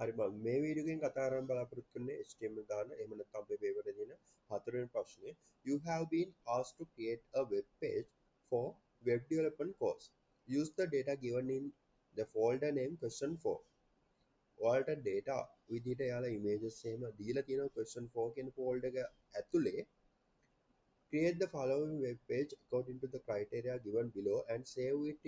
හරි මම මේ වීඩියෝ එකෙන් කතා කරන්න බලාපොරොත්තු වෙන්නේ HTML දාන එහෙම නැත්නම් අපේ paper එකේ දෙන හතරවෙනි ප්‍රශ්නේ. You have been asked to create a web page for web development course. Use the data given in the folder name question 4. ඔයාලට data විදිහට යාලා images එහෙම දීලා තියෙනවා question 4 කියන folder එක ඇතුලේ create the following web page according to the criteria given below and save it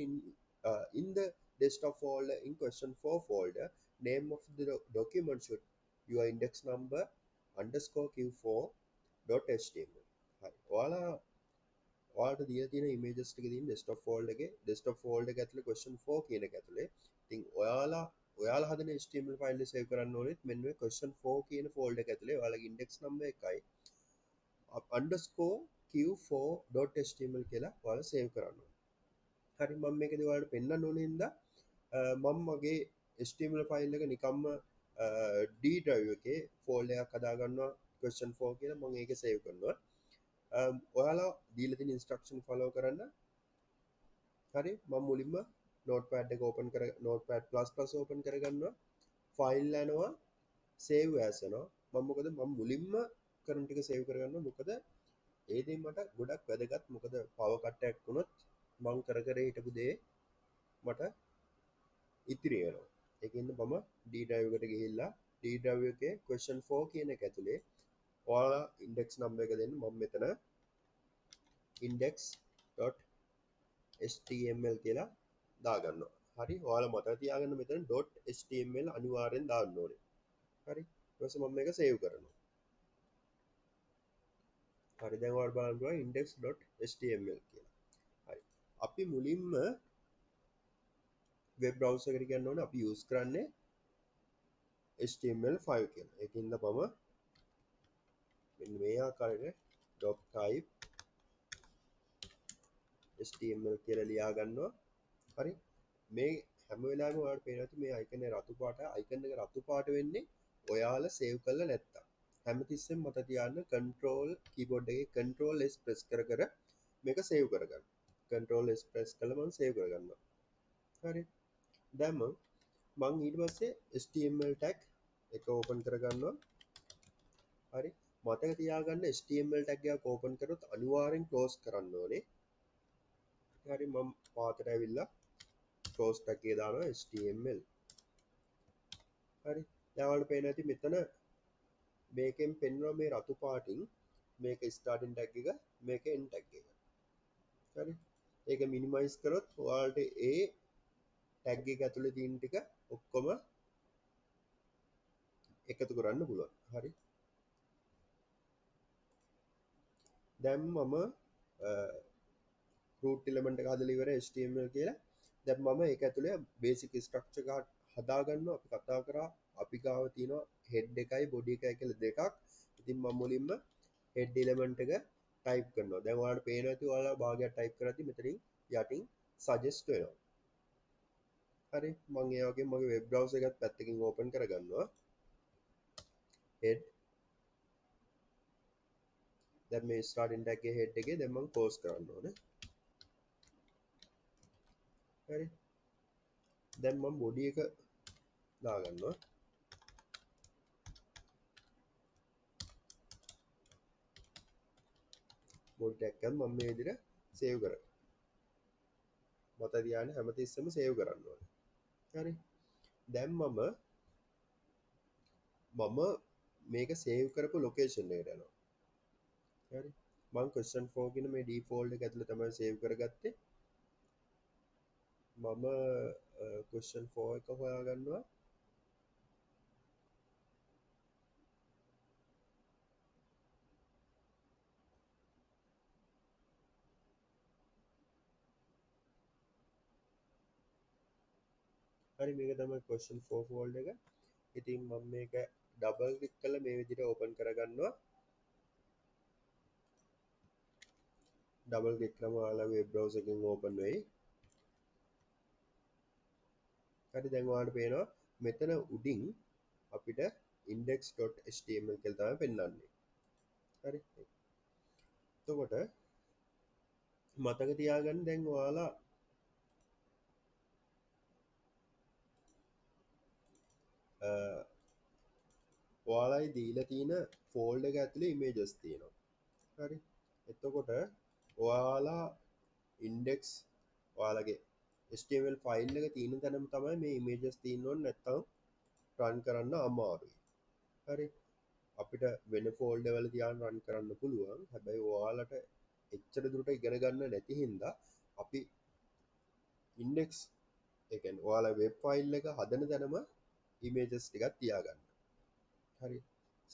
in the desktop folder in question 4 folder. Name of the document should your index number underscore q4 dot html. හරි ඔයාලට දීලා තියෙන images ටික තියෙන desktop folder එක ඇතුලේ question 4 කියන එක ඇතුලේ. ඉතින් ඔයාලා හදන HTML file එක save කරන්න ඕනෙත් මෙන්න මේ question 4 කියන folder එක ඇතුලේ ඔයාලගේ index number එකයි q4.html කියලා ඔයාලා save කරන්න ඕනේ. හරි මම මේකදී ඔයාලට පෙන්නන්න ඕනේ හින්දා මම මගේ HTML file එක නිකම්ම D drive එකේ folder එකක් හදා ගන්නවා question 4 කියලා මම ඒක save කරනවා. ඔයාලා දීලා තියෙන instruction follow කරන්න. හරි මම මුලින්ම notepad එක notepad++ open කරගන්නවා. file යනවා save as යනවා. මම මුලින්ම කරන ටික save කරගන්නවා. මොකද ඒ දේ මට ගොඩක් වැදගත්. මොකද power cut එකක් වුණොත් මම කර හිටපු දේ මට ඉතිරි වෙනවා. ඒකින්ද මම D drive එකට ගිහිල්ලා D drive එකේ question 4 කියන එක ඇතුලේ ඔයාලා index number එක දෙන්න. මම මෙතන index.html කියලා දාගන්නවා. හරි ඔයාලා මතක තියාගන්න මෙතන .html අනිවාර්යෙන් දාන්න ඕනේ. හරි ඊට පස්සේ මම මේක save කරනවා. හරි දැන් ඔයාලට බලන්න පුළුවන් index.html කියලා. හරි අපි මුලින්ම වෙබ් බ්‍රවුසර් එකට ගන්න ඕනේ. අපි යූස් කරන්නේ HTML5 කියලා. ඒකින්ද මම මෙන්න මේ ආකාරයට .type html කියලා ලියා ගන්නවා. හරි මේ හැම වෙලාවෙම ඔයාලට පේනවා ඇති මේ icon එක රතු පාටයි. icon එක රතු පාට වෙන්නේ ඔයාලා save කරලා නැත්තම්. හැමතිස්සෙම මතක තියාගන්න control keyboard එකේ control s press කර මේක save කරගන්න. control s press කළා මම save කරගන්නවා. හරි දැන් මම ඊට පස්සේ HTML tag එක open කරගන්නවා. හරි මතක තියාගන්න HTML tag එකක් open කරොත් අනිවාර්යෙන් close කරන්න ඕනේ. හරි මම පාතට ඇවිල්ලා close tag එක දානවා HTML. හරි දැන් ඔයාලට පේනවා ඇති මෙතන මේකෙන් පෙන්වනවා මේ රතු පාටින් මේක starting tag එක මේක end tag එක. හරි ඒක minimize කරොත් ඔයාලට ඒ tag එක ඇතුලේ තියෙන ටික ඔක්කොම එකතු කරන්න පුළුවන්. හරි දැන් මම root element එක හදලා ඉවරයි HTML කියලා. දැන් මම ඒක ඇතුලේ basic structure එක හදා ගන්නවා. අපි කතා කරා අපි ගාව තියෙනවා head එකයි body එකයි කියලා දෙකක්. ඉතින් මම මුලින්ම head element එක type කරනවා. දැන් ඔයාලට පේනවා ඇති ඔයාලා භාගයක් type කරද්දි මෙතනින් යටින් suggest වෙනවා. හරි මම ඒ වගේම මගේ web browser එකත් පැත්තකින් open කරගන්නවා. head දැන් මේ starting tag එකේ head එකේ දැන් මම close කරන්න ඕනේ. හරි දැන් මම body එක දාගන්නවා. body tag එක මම මේ විදිහට save කරනවා. මතක තියාගන්න හැමතිස්සෙම save කරන්න ඕනේ. හරි දැන් මම මේක save කරපු location එකට යනවා. හරි මම question 4 කියන මේ default එක ඇතුලේ තමයි save කරගත්තේ. මම question 4 එක හොයාගන්නවා. හරි මේක තමයි question 4 folder එක. ඉතින් මම මේක double click කරලා මේ විදිහට open කරගන්නවා. double click කරාම ඔයාලා web browser එකෙන් open වෙයි. හරි දැන් ඔයාලට පේනවා මෙතන උඩින් අපිට index.html කියලා තමයි පෙන්නන්නේ. හරි. එතකොට මතක තියාගන්න දැන් ඔයාලා ඔයාලයි දීලා තියෙන ෆෝල්ඩර් එක ඇතුලේ ඉමේජස් තියෙනවා. හරි. එතකොට ඔයාලා ඉන්ඩෙක්ස් ඔයාලගේ HTML ෆයිල් එක තියෙන තැනම තමයි මේ ඉමේජස් තියෙන්න ඕනේ, නැත්නම් රන් කරන්න අමාරුයි. හරි. අපිට වෙන ෆෝල්ඩර් වල තියාගෙන රන් කරන්න පුළුවන්. හැබැයි ඔයාලට එච්චර දුරට ඉගෙන ගන්න නැති හින්දා අපි ඉන්ඩෙක්ස් ඒ කියන්නේ ඔයාලා වෙබ් ෆයිල් එක හදන තැනම ඉමේජස් ටිකක් තියාගන්න. හරි.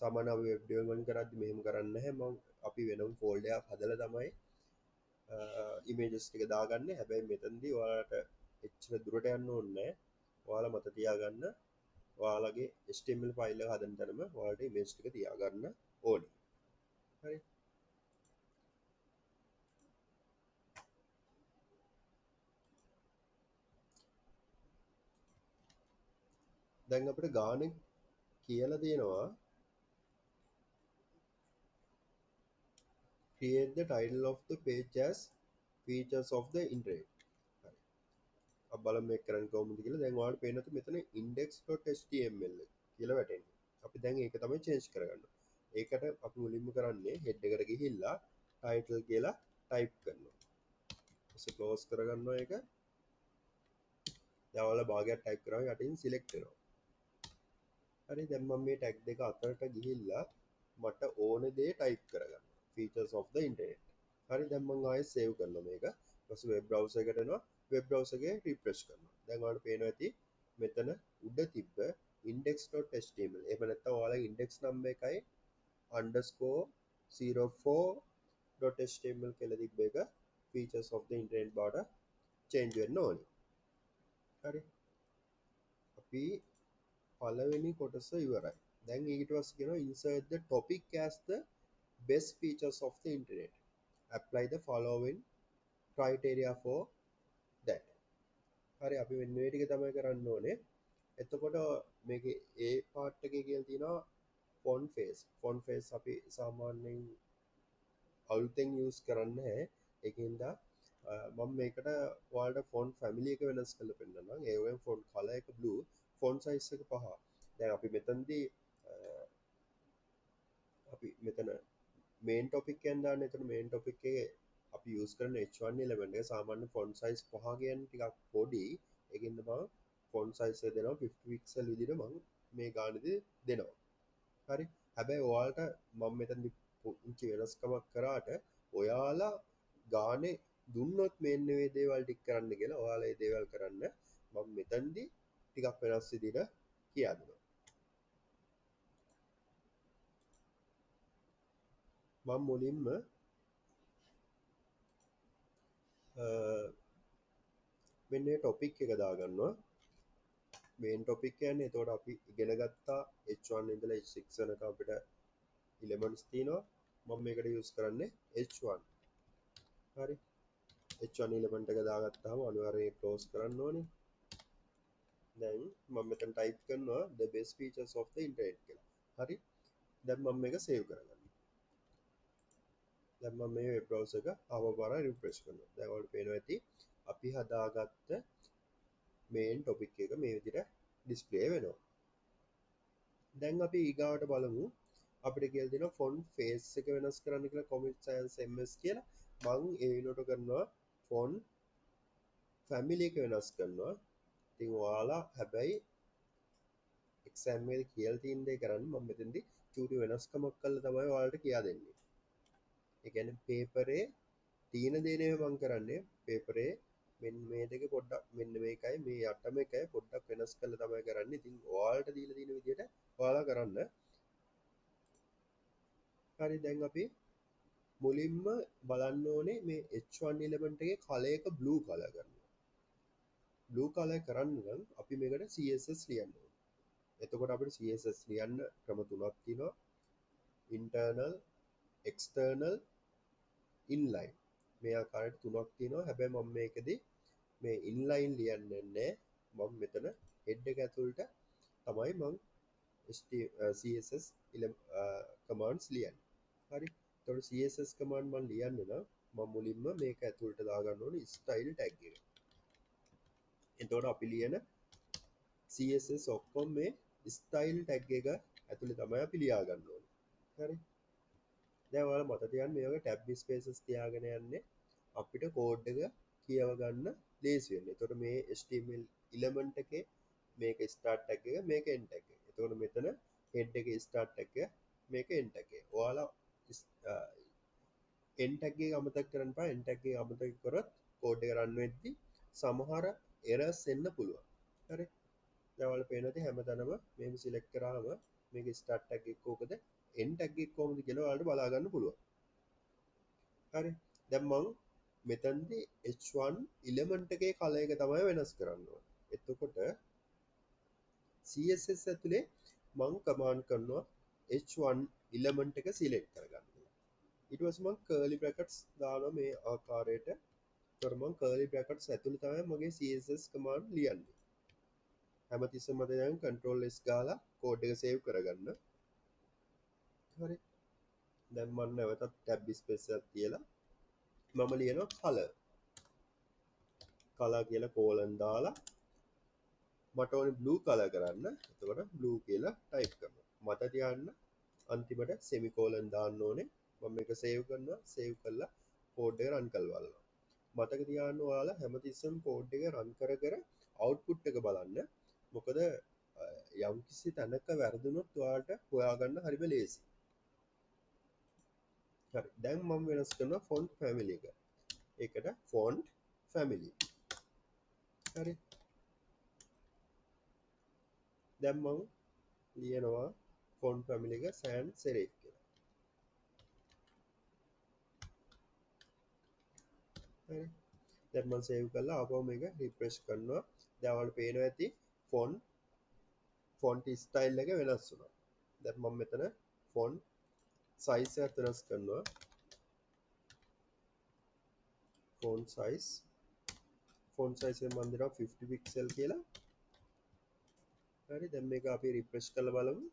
සාමාන්‍ය අපි වෙබ් ඩෙවලොප්මන්ට් කරද්දි මෙහෙම කරන්නේ නැහැ. අපි වෙනම ෆෝල්ඩර් එකක් හදලා තමයි ඉමේජස් ටික දාගන්නේ. හැබැයි මෙතනදී ඔයාලට එච්චර දුරට යන්න ඕනේ නැහැ. ඔයාලා මත තියාගන්න ඔයාලගේ HTML ෆයිල් එක හදන තැනම ඔයාලට ඉමේජ් ටික තියාගන්න ඕනේ. හරි. දැන් අපිට ගානේ කියලා දෙනවා create the title of the page as features of the internet. හරි. අපි බලමු මේක කරන්න කොහොමද කියලා. දැන් ඔයාලට පේනතු මෙතන index.html කියලා වැටෙන්නේ. අපි දැන් ඒක තමයි change කරගන්න. ඒකට අපි මුලින්ම කරන්නේ head එකට ගිහිල්ලා title කියලා type කරනවා. ඊට close කරගන්නවා ඒක. දැන් ඔයාලා භාගයක් type කරාම යටින් select වෙනවා. හරි. දැන් මම මේ tag දෙක අතරට ගිහිල්ලා මට ඕන දේ type කරගන්න. features of the internet. හරි. දැන් මම ආයෙ save කරනවා මේක. ඊට පස්සේ web browser එකට එනවා. web browser එකේ refresh කරනවා. දැන් ඔයාලට පේනවා ඇති මෙතන උඩ තිබ්බ index.html. එහෙම නැත්නම් ඔයාලගේ index number එකයි _04.html කියලා තිබ්බ එක features of the internet බවට change වෙන්න ඕනේ. හරි. අපි පළවෙනි කොටස ඉවරයි. දැන් ඊට පස්සේ කියනවා insert the topic as the best features of the internet. Apply the following criteria for that. හරි. අපි මෙන්න මේ ටික තමයි කරන්න ඕනේ. එතකොට මේකේ ඒ part එකේ කියලා තියෙනවා font face. font face අපි සාමාන්‍යයෙන් අලුතෙන් use කරන්නේ නැහැ. ඒකින්ද මම මේකට ඔයාලට font family එක වෙනස් කරලා පෙන්නන්නම්. ඒ වගේම font color එක blue, font size එක 5. දැන් අපි මෙතනදී අපි මෙතන main topic එකෙන් දාන්න. එතන main topic එකේ අපි use කරන H111 එක සාමාන්‍ය font size 5 කියන්නේ ටිකක් පොඩි. ඒකින්ද මම font size එක දෙනවා 50 pixel විදිහට මම මේ ගානේදී දෙනවා. හරි. හැබැයි ඔයාලට මම මෙතනදී පුංචි වෙනස්කමක් කරාට ඔයාලා ගානේ දුන්නොත් මෙන්න මේ දේවල් ටික කරන්න කියලා ඔයාලා ඒ දේවල් කරන්න මම මෙතනදී ටිකක් වෙනස් විදිහට කියා දෙනවා. මම මුලින්ම මෙන්න මේ topic එක දාගන්නවා. main topic කියන්නේ එතකොට අපි ඉගෙන ගත්තා H1 ඉඳලා H6 වෙනකම් අපිට elements තියෙනවා. මම මේකට use කරන්නේ H1. හරි. H1 element එක දාගත්තාම අනිවාර්යයෙන් close කරන්න ඕනේ. දැන් මම මෙතන type කරනවා the best features of the internet කියලා. හරි. දැන් මම මේක save කරගන්නවා. දැන් මම මේ web browser එක ආවපාර refresh කරනවා. දැන් ඔයාලට පේනවා ඇති අපි හදාගත්ත main topic එක මේ විදිහට display වෙනවා. දැන් අපි ඊගාවට බලමු අපිට කියලා දෙනවා font face එක වෙනස් කරන්න කියලා Comic Sans MS කියලා. මම ඒ වෙනුවට කරනවා font family එක වෙනස් කරනවා. ඉතින් ඔයාලා හැබැයි exam එකේ කියලා තියෙන දේ කරන්න මම මෙතෙන්දී චූටි වෙනස්කමක් කරලා තමයි ඔයාලට කියා දෙන්නේ. ඒ කියන්නේ පේපරේ තියෙන දේ නෙමෙයි මම කරන්නේ. පේපරේ මෙන්න මේ දෙක පොඩ්ඩක් මෙන්න මේකයි මේ යටම එකයි පොඩ්ඩක් වෙනස් කරලා තමයි කරන්නේ. ඉතින් ඔයාලට දීලා තියෙන විදිහට ඔයාලා කරන්න. හරි. දැන් අපි මුලින්ම බලන්න ඕනේ මේ H111 එකේ color එක blue color කරනවා. blue color කරන්න නම් අපි මේකට CSS ලියන්න ඕනේ. එතකොට අපිට CSS ලියන්න ක්‍රම තුනක් තියෙනවා. internal, external, inline. මේ ආකාරයට තුනක් තියෙනවා. හැබැයි මම මේකෙදි මේ inline ලියන්නේ නැහැ. මම මෙතන head එක ඇතුළට තමයි මම CSS commands ලියන්නේ. හරි. එතකොට CSS command මම ලියන්න නම් මම මුලින්ම මේක ඇතුළට දාගන්න ඕනේ style tag එක. එතකොට අපි ලියන CSS ඔක්කොම මේ style tag එක ඇතුලේ තමයි අපි ලියා ගන්න ඕනේ. හරි. දැන් ඔයාලා මතක තියාගන්න මේ වගේ tab spaces තියාගෙන යන්නේ අපිට කෝඩ් එක කියව ගන්න ලේසි වෙන්න. එතකොට මේ HTML element එකේ මේක start tag එක මේක end tag එක. එතකොට මෙතන head එකේ start tag එක මේක end tag එක. ඔයාලා end tag එක අමතක කරන්න එපා. end tag එක අමතක කරොත් කෝඩ් එක රන් වෙද්දි සමහර errors එන්න පුළුවන්. හරි. දැන් ඔයාලා පේන ඇති හැමතැනම මේක select කරාම මේක start tag එක කොහොමද end tag එක කොහොමද කියලා ඔයාලට බලා ගන්න පුළුවන්. හරි. දැන් මම මෙතනදී h1 element එකේ color එක තමයි වෙනස් කරන්න ඕනේ. එතකොට CSS ඇතුලේ මම command කරනවා h1 element එක select කරගන්න. ඊට පස්සේ මම curly brackets දානවා මේ ආකාරයට. ඒතර මම curly brackets ඇතුලේ තමයි මගේ CSS command ලියන්නේ. හැමතිස්සෙම මට දැන් control S ගාලා code එක save කරගන්න. හරි. දැන් මම නැවතත් tab space එකක් තියලා මම ලියනවා color කියලා colon දාලා මට ඕනේ blue color කරන්න. එතකොට blue කියලා type කරනවා. මට තියන්න අන්තිමට semicolon දාන්න ඕනේ. මම මේක save කරනවා. save කරලා code එක run කරලා බලනවා. මතක තියාගන්න ඔයාලා හැමතිස්සෙම code එක run කර කර output එක බලන්න. මොකද යම්කිසි තැනක වැරදුනොත් ඔයාලට හොයාගන්න හරිම ලේසි. හරි. දැන් මම වෙනස් කරනවා font family එක. ඒකට font family. හරි. දැන් මම ලියනවා font family එක sans serif කියලා. හරි. දැන් මම save කරලා ආපහු මේක refresh කරනවා. දැන් ඔයාලට පේනවා ඇති font style එක වෙනස් වුණා. දැන් මම මෙතන font size එක වෙනස් කරනවා. font size එක මම දෙනවා 50 pixel කියලා. හරි. දැන් මේක අපි refresh කරලා බලමු.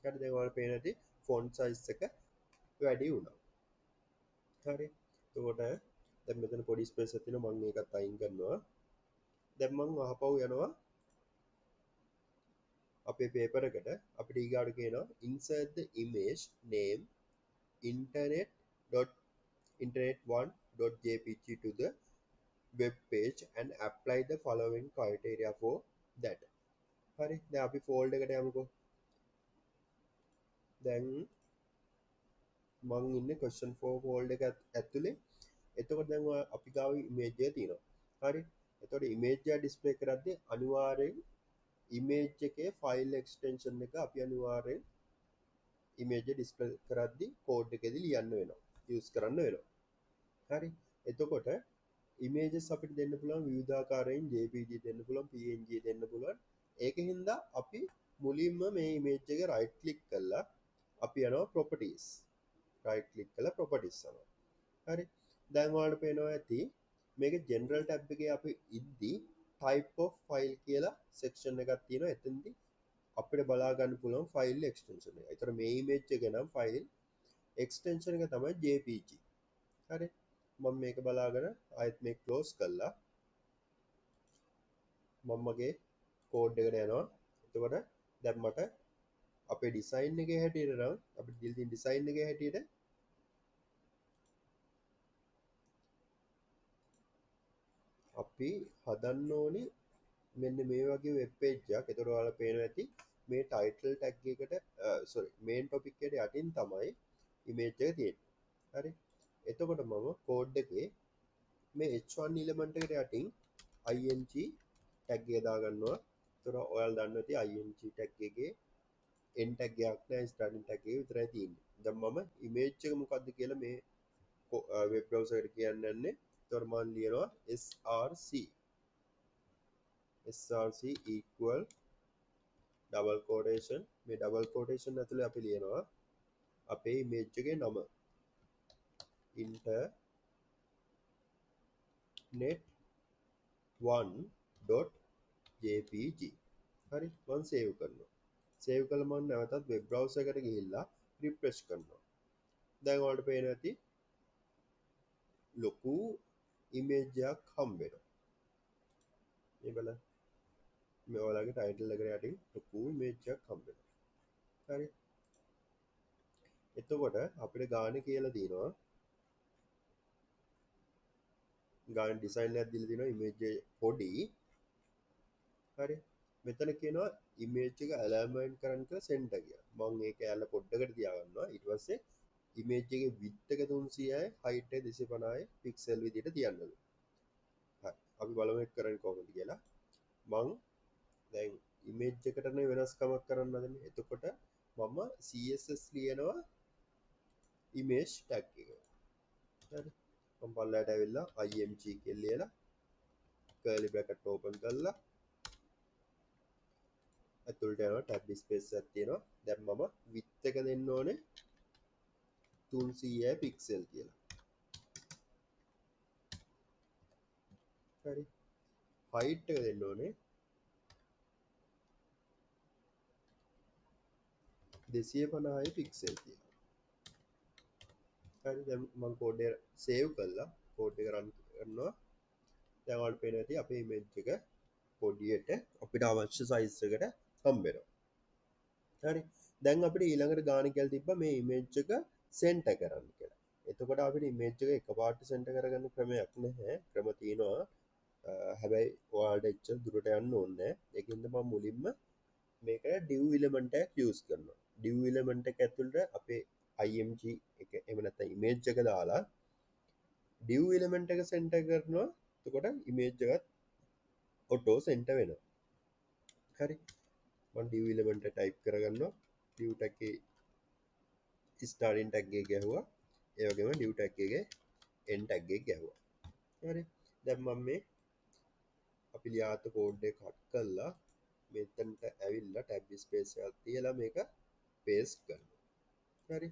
හරි. දැන් ඔයාලට පේන ඇති font size එක වැඩි වුණා. හරි. එතකොට දැන් මෙතන පොඩි ස්පේස් එකක් තියෙනවා මම මේකත් අයින් කරනවා. දැන් මම ආපහු යනවා අපේ paper එකට. අපිට ඊගාට කියනවා insert the image name internet1.jpg to the web page and apply the following criteria for that. හරි. දැන් අපි fold එකට යමුකෝ. දැන් මම ඉන්නේ question 4 fold එක ඇතුලේ. එතකොට දැන් අපි ගාව image එක තියෙනවා. හරි. එතකොට image එක display කරද්දී අනිවාර්යෙන් image එකේ file extension එක අපි අනිවාර්යෙන් image එක display කරද්දී code එකේදී ලියන්න වෙනවා. use කරන්න වෙනවා. හරි. එතකොට images අපිට දෙන්න පුළුවන් විවිධාකාරයෙන් JPG දෙන්න පුළුවන් PNG දෙන්න පුළුවන්. ඒකින්ද අපි මුලින්ම මේ image එක right click කරලා අපි යනවා properties. right click කරලා properties යනවා. හරි. දැන් ඔයාලට පේනවා ඇති මේක general tab එකේ අපි ඉද්දි type of file කියලා section එකක් තියෙනවා. එතෙන්දී අපිට බලා ගන්න පුළුවන් file extension එක. ඒතර මේ image එක නම් file extension එක තමයි JPG. හරි. මම මේක බලාගෙන ආයෙත් මේක close කරලා මම මගේ code එකට යනවා. එතකොට දැන් මට අපේ design එකේ හැටියට නම් අපිට දීලා තියෙන design එකේ හැටියට අපි හදන්න ඕනි මෙන්න මේ වගේ වෙබ් පේජ් එකක්. ඒතර ඔයාලා පේනවා ඇති මේ title tag එකට main topic එකට යටින් තමයි image එක තියෙන්නේ. හරි. එතකොට මම code එකේ මේ h1 element එකට යටින් ing tag එක දාගන්නවා. ඒතර ඔයාලා දන්නවා ඇති ing tag එකේ end tag එකක් නැහැ starting tag එක විතරයි තියෙන්නේ. දැන් මම image එක මොකක්ද කියලා මේ web browser එකට කියන්නන්නේ. ඒතර මම ලියනවා src equal double quotation මේ double quotation ඇතුලේ අපි ලියනවා අපේ image එකේ නම internet1.jpg. හරි. මම save කරනවා. save කළා මම නැවතත් web browser එකට ගිහිල්ලා refresh කරනවා. දැන් ඔයාලට පේනවා ඇති ලොකු image එකක් හම්බ වෙනවා. මේ බලන්න. මේ ඔයාලගේ ටයිටල් එකට යටින් ලොකු ඉමේජ් එකක් හම්බ වෙනවා. හරි. එතකොට අපිට ගානේ කියලා තියෙනවා ගාන ඩිසයින් එකක් දීලා තියෙනවා ඉමේජ් එක පොඩි. හරි. මෙතන කියනවා ඉමේජ් එක ඇලයින්මන්ට් කරන්න කියලා සෙන්ටර් කියලා. මම ඒක ඇල්ල පොඩ්ඩකට තියාගන්නවා. ඊට පස්සේ ඉමේජ් එකේ width එක 300යි height එක 250යි පික්සල් විදිහට තියන්නලු. හරි. අපි බලමු ඒක කරන්නේ කොහොමද කියලා. මම දැන් ඉමේජ් එකටනේ වෙනස්කමක් කරන්න හදන්නේ. එතකොට මම CSS ලියනවා image tag එක. හරි. මම පල්ලයට ඇවිල්ලා img කියලා ලියලා curly bracket open කරලා ඇතුළට යනවා tab space එකක් තියෙනවා. දැන් මම width එක දෙන්න ඕනේ 300 පික්සල් කියලා. හරි. height එක දෙන්න ඕනේ 250 පික්සල් කියලා. හරි. දැන් මම කෝඩ් එක සේව් කළා. කෝඩ් එක රන් කරනවා. දැන් ඔයාලට පේනවා ඇති අපේ ඉමේජ් එක පොඩියට අපිට අවශ්‍ය සයිස් එකට හම්බ වෙනවා. හරි. දැන් අපිට ඊළඟට ගාන කියලා තිබ්බා මේ ඉමේජ් එක සෙන්ටර් කරන්න කියලා. එතකොට අපිට ඉමේජ් එක එකපාරට සෙන්ටර් කරගන්න ක්‍රමයක් නැහැ. ක්‍රම තියෙනවා. හැබැයි ඔයාලට එච්චර දුරට යන්න ඕනේ නැහැ. ඒකින්ද මම මුලින්ම මේක div element එකක් use කරනවා. div element එක ඇතුළට අපේ img එක එහෙම නැත්නම් image එක දාලා div element එක center කරනවා. එතකොට image එකත් auto center වෙනවා. හරි. මම div element එක type කරගන්නවා. div tag එකේ starting tag එක ගැහුවා. ඒ වගේම div tag එකේ end tag එක ගැහුවා. හරි. දැන් මම මේ අපි ලියාත කෝඩ් එක කට් කරලා මෙතනට ඇවිල්ලා tab space එකක් තියලා මේක paste කරනවා. හරි.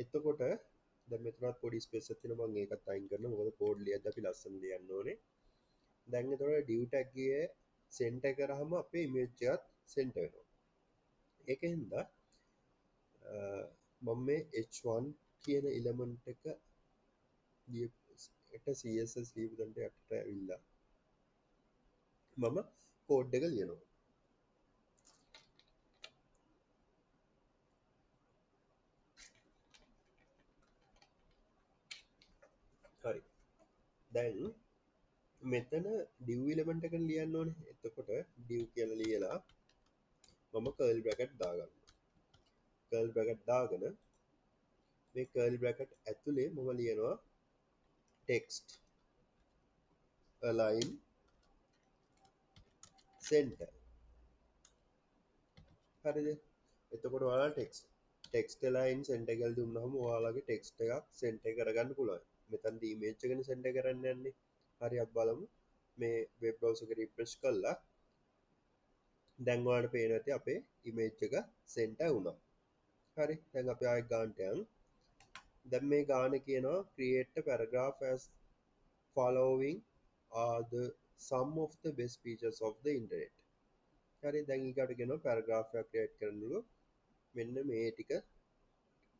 එතකොට දැන් මෙතනත් පොඩි ස්පේස් එකක් තියෙනවා මම ඒකත් අයින් කරනවා මොකද කෝඩ් ලියද්දී අපි ලස්සන ලියන්න ඕනේ. දැන් එතකොට div tag එකේ center කරාම අපේ image එකත් center වෙනවා. ඒකෙන්ද මම මේ h1 කියන element එක ලියපු css ලියපු තැනට යටට ඇවිල්ලා මම කෝඩ් එක ලියනවා. හරි. දැන් මෙතන div element එක ලියන්න ඕනේ. එතකොට div කියලා ලියලා මම curly bracket දාගන්නවා. curly bracket දාගෙන මේ curly bracket ඇතුලේ මම ලියනවා text align center. හරිද? එතකොට ඔයාලා text align center කියලා දුන්නාම ඔයාලගේ text එකක් center කරගන්න පුළුවන්. මෙතනදී image එකනේ center කරන්න යන්නේ. හරි අපි බලමු. මේ web browser එක refresh කළා. දැන් ඔයාලට පේනවා ඇති අපේ image එක center වුණා. හරි. දැන් අපි ආයෙත් ගානට යමු. දැන් මේ ගාන කියනවා create a paragraph as following are the some of the best features of the internet. හරි. දැන් ඊකට කියනවා paragraph එකක් create කරන්නලු. මෙන්න මේ ටික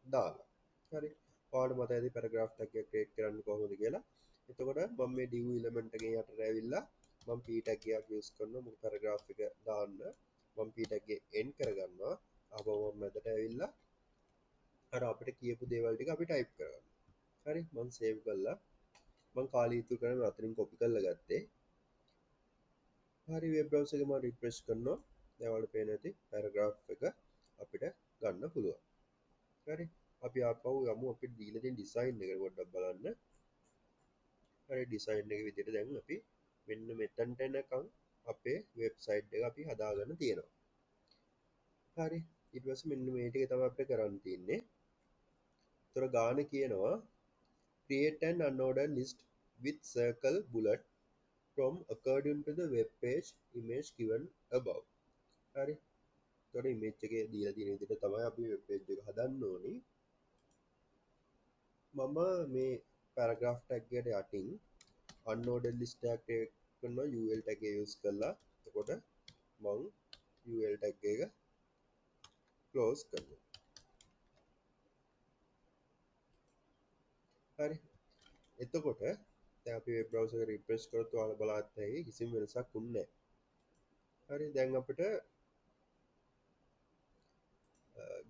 දාලා. හරි. ඔයාලට මතක ඇති paragraph tag එක create කරන්න කොහොමද කියලා. එතකොට මම මේ div element එකේ යටට ඇවිල්ලා මම p tag එකක් use කරනවා මොකද paragraph එක දාන්න. මම p tag එක end කරගන්නවා. ආපහු මම මැදට ඇවිල්ලා අර අපිට කියපු දේවල් ටික අපි type කරගන්නවා. හරි. මම save කළා. මම කාලීතු කරන අතරින් copy කරලා ගත්තේ. හරි web browser එක මම refresh කරනවා. දැන් ඔයාලට පේනවා ඇති paragraph එක අපිට ගන්න පුළුවන්. හරි. අපි ආපහු යමු අපිට දීලා තියෙන design එක පොඩ්ඩක් බලන්න. හරි design එක විදිහට දැන් අපි මෙන්න මෙතනට එනකම් අපේ website එක අපි හදාගන්න තියෙනවා. හරි. ඊට පස්සේ මෙන්න මේ ටික තමයි අපිට කරන්න තියෙන්නේ. ඒතර ගාන කියනවා create an unordered list with circle bullet from according to the web page image given above. හරි. ඒතර image එකේ දීලා තියෙන විදිහට තමයි අපි web page එක හදන්න ඕනේ. මම මේ paragraph tag එකට යටින් unordered list එකක් create කරනවා ul tag එක use කරලා. එතකොට මම ul tag එක close කරනවා. හරි. එතකොට දැන් අපි web browser එක refresh කරොත් ඔයාලා බලත් ඇයි කිසිම වෙනසක් උන්නේ නැහැ. හරි දැන් අපිට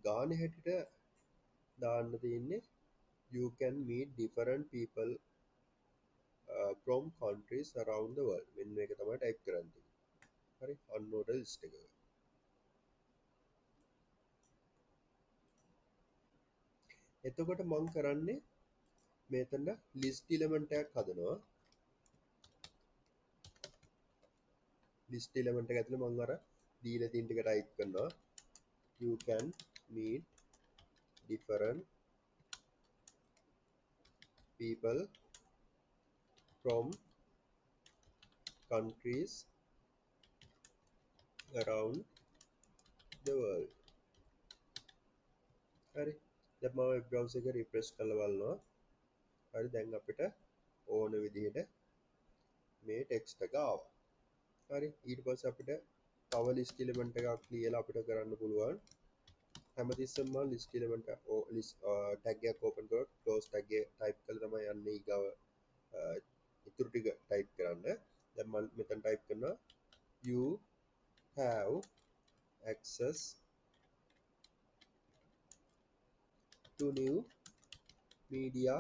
ගාන හැටියට දාන්න තියෙන්නේ you can meet different people from countries around the world මෙන්න මේක තමයි ටයිප් කරන්න තියෙන්නේ හරි unordered list එක එතකොට මම කරන්නේ මෙතන list element එකක් හදනවා list element එක ඇතුලේ මම අර දීලා තියෙන ටික ටයිප් කරනවා you can meet different people from countries around the world හරි දැන් මම වෙබ් බ්‍රවුසර් එක රිෆ්‍රෙෂ් කරලා බලනවා හරි දැන් අපිට ඕන විදිහට මේ ටෙක්ස්ට් එක ආවා හරි ඊට පස්සේ අපිට තව ලිස්ට් එලිමන්ට් එකක් ලියලා අපිට කරන්න පුළුවන් හැමතිස්සෙම මම ලිස්ට් එලිමන්ට් ලිස්ට් ටැග් එකක් ඕපන් කරලා ක්ලෝස් ටැග් එක ටයිප් කරලා තමයි යන්නේ ඊගව ඉතුරු ටික ටයිප් කරන්න දැන් මම මෙතන ටයිප් කරනවා you have access to new media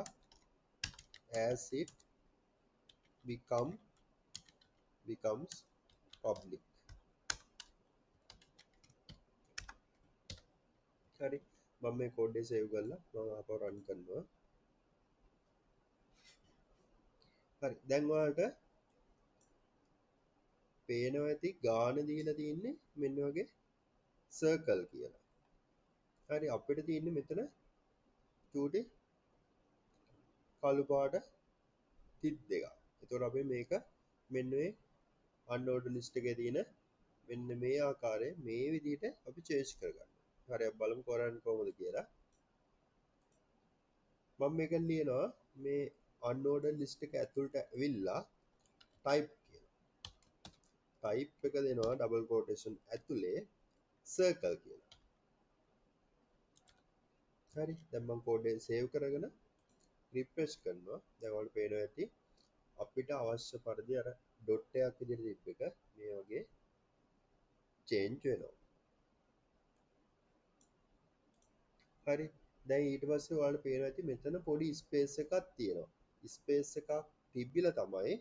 as it becomes public හරි මම මේ කෝඩ් එක සේව් කරලා මම ආපහු රන් කරනවා හරි දැන් ඔයාලට පේනවා ඇති ගාන දීලා තින්නේ මෙන්න වගේ සර්කල් කියලා හරි අපිට තියෙන්නේ මෙතන චූටි කළු පාට තිත් දෙකක් එතකොට අපි මේක මෙන්න මේ unordered list එකේ තියෙන මෙන්න මේ ආකාරයේ මේ විදිහට අපි චේන්ජ් කරගන්න හරි අපි බලමු කරන්නේ කොහොමද කියලා මම මේක ලියනවා මේ unordered list එක ඇතුළට ඇවිල්ලා type කියලා type එක දෙනවා double quotation ඇතුලේ circle කියලා හරි දැන් මම කෝඩ් එක සේව් කරගෙන රිෆ්‍රෙෂ් කරනවා දැන් ඔයාලට පේනවා ඇති අපිට අවශ්‍ය පරිදි අර ඩොට් එකක් විදිහට තිබ්බ එක මේ වගේ චේන්ජ් වෙනවා හරි දැන් ඊට පස්සේ ඔයාලට පේනවා ඇති මෙතන පොඩි ස්පේස් එකක් තියෙනවා ස්පේස් එකක් තිබිලා තමයි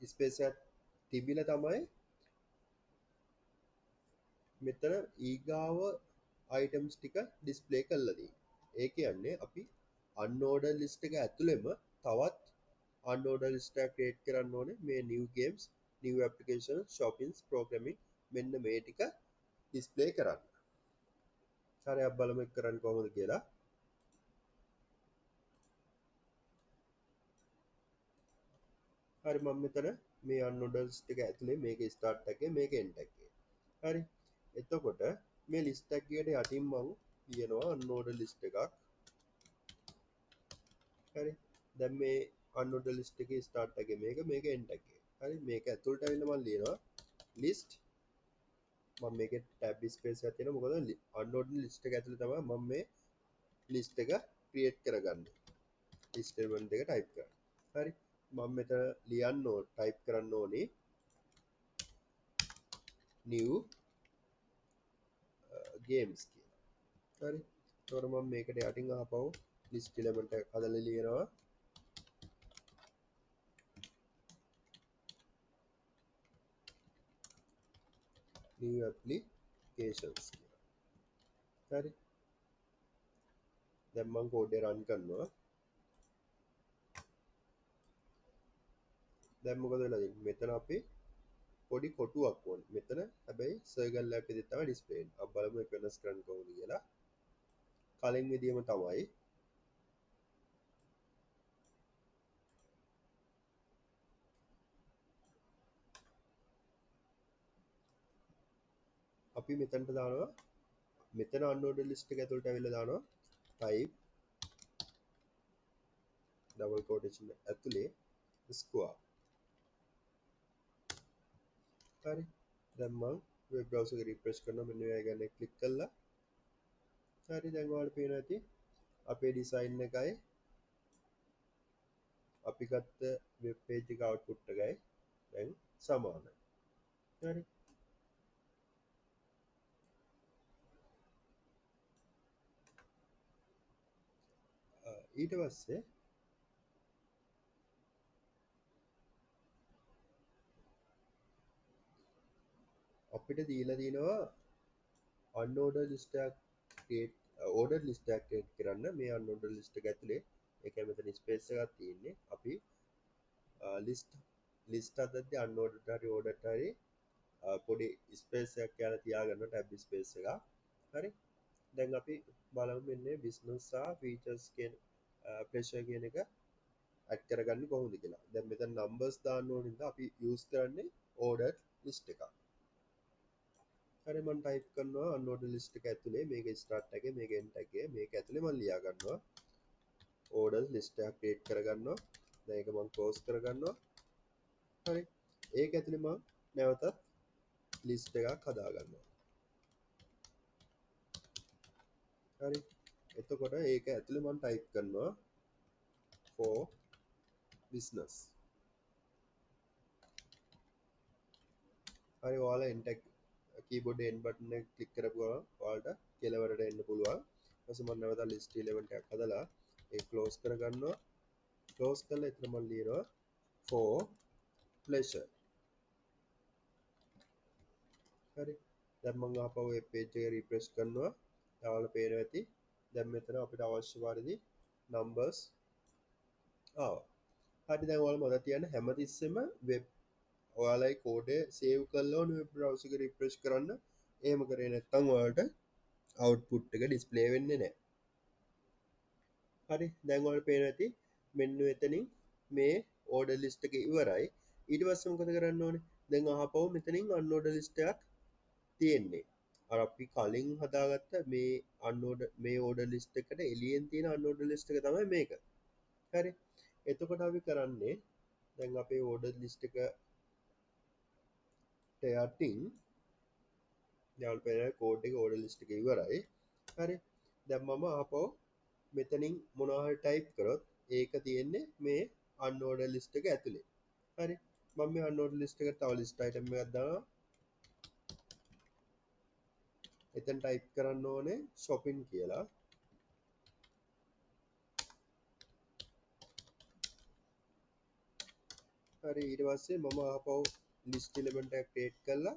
ස්පේස් එකක් තිබිලා තමයි මෙතන ඊගාව අයිටම්ස් ටික ඩිස්ප්ලේ කරලා තියෙන්නේ ඒ කියන්නේ අපි unordered list එක ඇතුළෙම තවත් unordered list එකක් create කරන්න ඕනේ මේ new games new applications shoppings programming මෙන්න මේ ටික ඩිස්ප්ලේ කරන්න හරි අපි බලමු ඒක කරන්න කොහොමද කියලා හරි මම මෙතන මේ unordered list එක ඇතුලේ මේක start tag එක මේක end tag එක හරි එතකොට මේ list tag එකට යටින් මම කියනවා unordered list එකක් හරි දැන් මේ unordered list එකේ start tag එක මේක end tag එක හරි මේක ඇතුළට ඇවිල්ලා මම ලියනවා list මම මේකේ tab space එකක් තියෙනවා මොකද unordered list එක ඇතුලේ තමයි මම මේ list එක create කරගන්නේ list element එක type කරන්න හරි මම මෙතන ලියන්න ඕන type කරන්න ඕනේ new games කියලා හරි එතකොට මම මේකට යටින් ආපහු list element එක හදලා ලියනවා new applications කියලා හරි දැන් මම කෝඩ් එක රන් කරනවා දැන් මොකද වෙලා තියෙන්නේ මෙතන අපි පොඩි කොටුවක් ඕනේ මෙතන හැබැයි සර්කල් එකක් විදිහට තමයි ඩිස්ප්ලේ වෙන්නේ අපි බලමු ඒක වෙනස් කරන්න කොහොමද කියලා කලින් විදිහම තමයි අපි මෙතනට දානවා මෙතන unordered list එක ඇතුළට ඇවිල්ලා දානවා type double quotation ඇතුලේ square හරි දැන් මම වෙබ් බ්‍රවුසර් එක රිෆ්‍රෙෂ් කරනවා මෙන්න මේ ගැන ක්ලික් කළා හරි දැන් ඔයාලට පේනවා ඇති අපේ ඩිසයින් එකයි අපි ගත්ත වෙබ් පේජ් එක අවුට්පුට් එකයි දැන් සමානයි. හරි. ඊට පස්සේ අපිට දීලා තියෙනවා unordered list එකක් create ordered list එකක් create කරන්න. මේ unordered list එක ඇතුලේ ඒකයි මෙතන space එකක් තියෙන්නේ. අපි list හදද්දී unordered හරි ordered හරි පොඩි ස්පේස් එකක් කියලා තියාගන්න ටැබ් ස්පේස් එකක්. හරි. දැන් අපි බලමු මෙන්න බිස්නස් සහ ෆීචර්ස් කියන ප්‍රෙෂර් කියන එක ඇඩ් කරගන්නේ කොහොමද කියලා. දැන් මෙතන නම්බර්ස් දාන්න ඕන නිසා අපි යූස් කරන්නේ ordered list එකක්. හරි මම ටයිප් කරනවා unordered list එක ඇතුලේ මේක start එකේ මේක end එකේ මේක ඇතුලේ මම ලියා ගන්නවා ordered list එකක් create කරගන්නවා. දැන් ඒක මම close කරගන්නවා. හරි. ඒක ඇතුලේ මම නැවතත් list එකක් හදා ගන්නවා. හරි. එතකොට ඒක ඇතුලේ මම ටයිප් කරනවා for business. හරි ඔයාලා enter keyboard end button එක click කරපුවා ඔයාලට කෙලවරට එන්න පුළුවන්. ඊට පස්සේ මම නැවත list 11 ටැග් හදලා ඒක close කරගන්නවා. close කරලා එතන මම ලියනවා for pleasure. හරි. දැන් මම ආපහු මේ page එක refresh කරනවා. ඔයාලට පේනවා ඇති. දැන් මෙතන අපිට අවශ්‍ය පරිදි numbers ආවා. හරි දැන් ඔයාලා මතක තියාගන්න හැමතිස්සෙම web ඔයාලයි කෝඩේ සේව් කරලා ඕන වෙබ් බ්‍රවුසර් එක රිෆ්‍රෙෂ් කරන්න. එහෙම කරේ නැත්නම් ඔයාලට අවුට්පුට් එක ඩිස්ප්ලේ වෙන්නේ නැහැ. හරි දැන් ඔයාලට පේනවා ඇති මෙන්න එතනින් මේ ඕඩර් ලිස්ට් එක ඉවරයි. ඊට පස්සේ මොකද කරන්න ඕනේ? දැන් ආපහු මෙතනින් අන්ඕඩර් ලිස්ට් එකක් තියෙන්නේ. අර අපි කලින් හදාගත්ත මේ ඕඩර් ලිස්ට් එකට එළියෙන් තියෙන අන්ඕඩර් ලිස්ට් එක තමයි මේක. හරි. එතකොට අපි කරන්නේ දැන් අපේ ඕඩර් ලිස්ට් එක යටින් දැන් පේන කෝඩ් එක ඕඩර් ලිස්ට් එක ඉවරයි. හරි. දැන් මම ආපහු මෙතනින් මොනවා හරි ටයිප් කරොත් ඒක තියෙන්නේ මේ unordered list එක ඇතුලේ. හරි. මම මේ unordered list එකට තව list item එකක් දානවා. එතන ටයිප් කරන්න ඕනේ shopping කියලා. හරි ඊට පස්සේ මම ආපහු list element එකක් create කරලා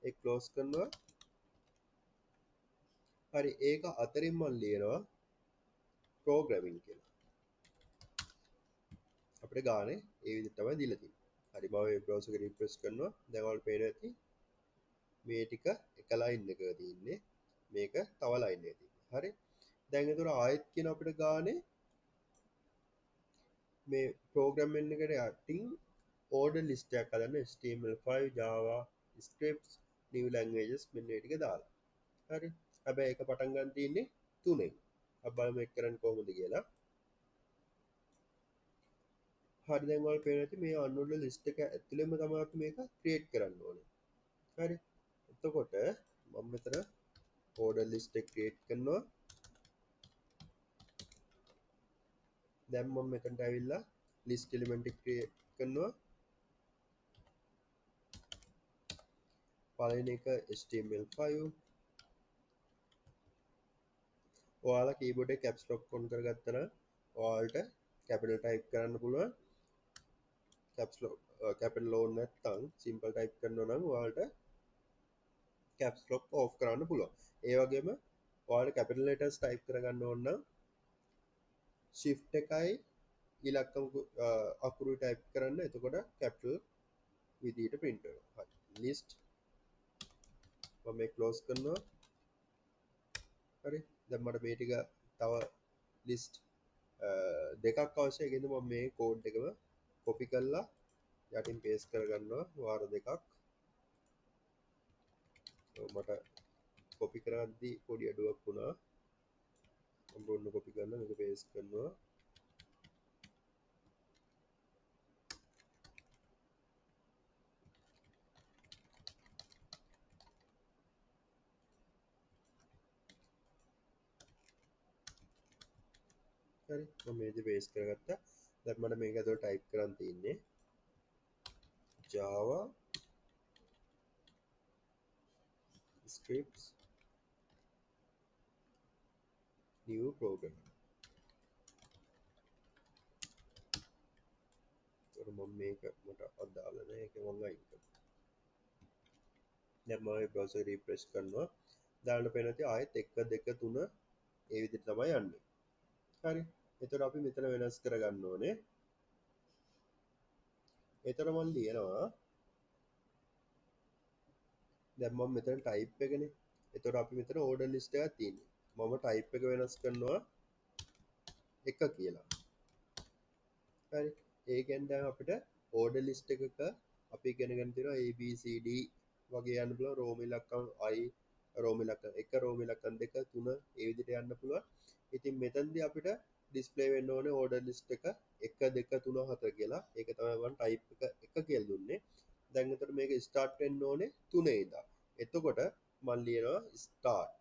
ඒක close කරනවා. හරි ඒක අතරින් මම ලියනවා programming කියලා. අපිට ගානේ ඒ විදිහට තමයි දීලා තියෙන්නේ. හරි මම මේ browser එක refresh කරනවා. දැන් ඔයාලට පේනවා ඇති මේ ටික එක line එකක තියෙන්නේ. මේක තව line එකක තියෙන්නේ. හරි. දැන් ඒතර ආයෙත් කියන අපිට ගානේ මේ programming එකට යටින් order list එකක් හදන්න HTML5 Java scripts new languages මෙන්න මේ ටික දාලා. හරි. හැබැයි ඒක පටන් ගන්න තියෙන්නේ 3ෙන්. අපි බලමු ඒක කරන්නේ කොහොමද කියලා. හරි දැන් ඔයාලට පේනවා ඇති මේ unordered list එක ඇතුළෙම තමයි අපි මේක create කරන්න ඕනේ. හරි. එතකොට මම මෙතන order list එක create කරනවා. දැන් මම මෙතනට ඇවිල්ලා list element එක create කරනවා. පළවෙනි එක HTML5 ඔයාලා keyboard එකේ caps lock on කරගත්තා නම් ඔයාලට capital type කරන්න පුළුවන්. caps lock capital on නැත්නම් simple type කරනවා නම් ඔයාලට caps lock off කරන්න පුළුවන්. ඒ වගේම ඔයාලට capital letters type කරගන්න ඕන නම් shift එකයි ඉලක්කම අකුරු type කරන්න. එතකොට capital විදිහට print වෙනවා. හරි. list මම මේ close කරනවා. හරි. දැන් මට මේ ටික තව list දෙකක් අවශ්‍යයි. ඒකෙන්ද මම මේ code එකම copy කරලා යටින් paste කරගන්නවා වාර දෙකක්. මට copy කරද්දී පොඩි අඩුවක් වුණා. මම ඔන්න copy කරලා මේක paste කරනවා. හරි මම මේක paste කරගත්තා. දැන් මට මේක ඇතුළේ ටයිප් කරන් තියෙන්නේ Java scripts new program. ඒතර මම මේක මට අදාළ නැහැ ඒක මම අයින් කරනවා. දැන් මම browser refresh කරනවා. දාන්න පේන ඇති ආයෙත් 1 2 3 ඒ විදිහට තමයි යන්නේ. හරි. ඒතර අපි මෙතන වෙනස් කරගන්න ඕනේ. ඒතර මම ලියනවා දැන් මම මෙතන ටයිප් එකනේ. ඒතර අපි මෙතන ඕඩර් ලිස්ට් එකක් තියෙනවා. මම ටයිප් එක වෙනස් කරනවා 1 කියලා. හරි. ඒ කියන්නේ දැන් අපිට ඕඩර් ලිස්ට් එකක අපි ඉගෙන ගන්න තියෙනවා ABCD වගේ යන්න පුළුවන් රෝම ඉලක්කම් I රෝම ඉලක්කම් 1 රෝම ඉලක්කම් 2 3 ඒ විදිහට යන්න පුළුවන්. ඉතින් මෙතනදී අපිට ඩිස්ප්ලේ වෙන්න ඕනේ ඕඩර් ලිස්ට් එක 1 2 3 4 කියලා. ඒක තමයි මම ටයිප් එක 1 කියලා දුන්නේ. දැන් එතකොට මේක ස්ටාර්ට් වෙන්න ඕනේ 3 ඉඳන්. එතකොට මම ලියනවා ස්ටාර්ට්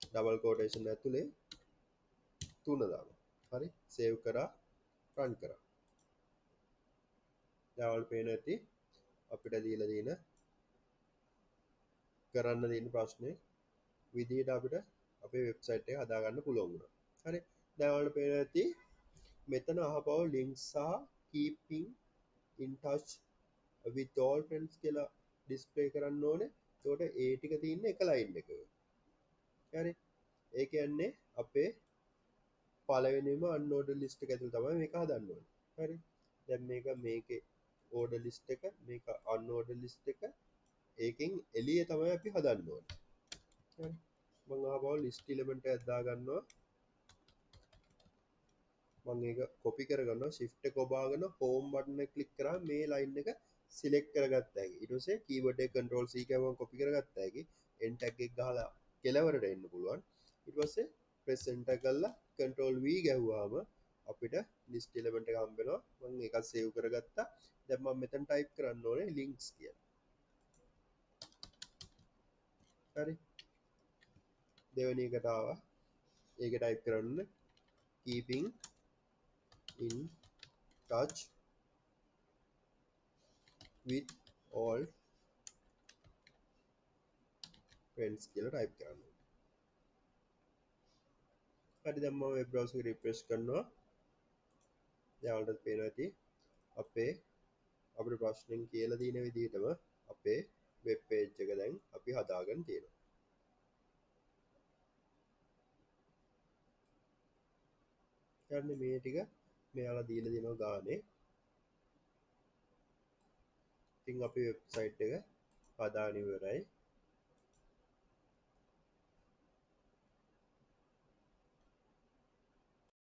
ඩබල් කෝටේෂන් ඇතුලේ 3 දානවා. හරි. සේව් කරා රන් කරා. දැන් පේන ඇති අපිට දීලා තියෙන කරන්න තියෙන ප්‍රශ්නේ විදිහට අපිට අපේ වෙබ්සයිට් එක හදාගන්න පුළුවන් වුණා. හරි. දැන් ඔයාලට පේන ඇති මෙතන අහපව links සහ keeping in touch with all friends කියලා ඩිස්ප්ලේ කරන්න ඕනේ. එතකොට ඒ ටික තියෙන්නේ එක ලයින් එකක. හරි. ඒ කියන්නේ අපේ පළවෙනිම අන්ऑඩර් ලිස්ට් එක ඇතුළේ තමයි මේක හදන්න ඕනේ. හරි. දැන් මේකේ ඕඩර් ලිස්ට් එක මේක අන්ऑඩර් ලිස්ට් එක ඒකෙන් එළිය තමයි අපි හදන්න ඕනේ. හරි. මම ආපහු ලිස්ට් එලිමන්ට් එකක් දාගන්නවා. මම ඒක කොපි කරගන්නවා shift එක ඔබාගෙන home button එක ක්ලික් කරාම මේ line එක select කරගත්ත හැකි. ඊට පස්සේ keyboard එක control C කියවම කොපි කරගත්ත හැකි. end tag එක ගහලා කෙලවරට එන්න පුළුවන්. ඊට පස්සේ press enter කරලා control V ගැහුවාම අපිට list element එක හම්බ වෙනවා. මම ඒකත් save කරගත්තා. දැන් මම මෙතන type කරන්න ඕනේ links කියලා. හරි. දෙවෙනි එකට ආවා. ඒක type කරන්න keeping in touch with all friends කියලා type කරන්න. හරි දැන් මම web browser එක refresh කරනවා. දැන් ඔයාලට පේනවා ඇති අපේ අපේ ප්‍රශ්නෙන් කියලා තියෙන විදිහටම අපේ web page එක දැන් අපි හදාගෙන තියෙනවා. යන්නේ මේ ටික මෙයාලා දීලා දෙනවා ගානේ. ඉතින් අපේ වෙබ්සයිට් එක හදාගෙන ඉවරයි.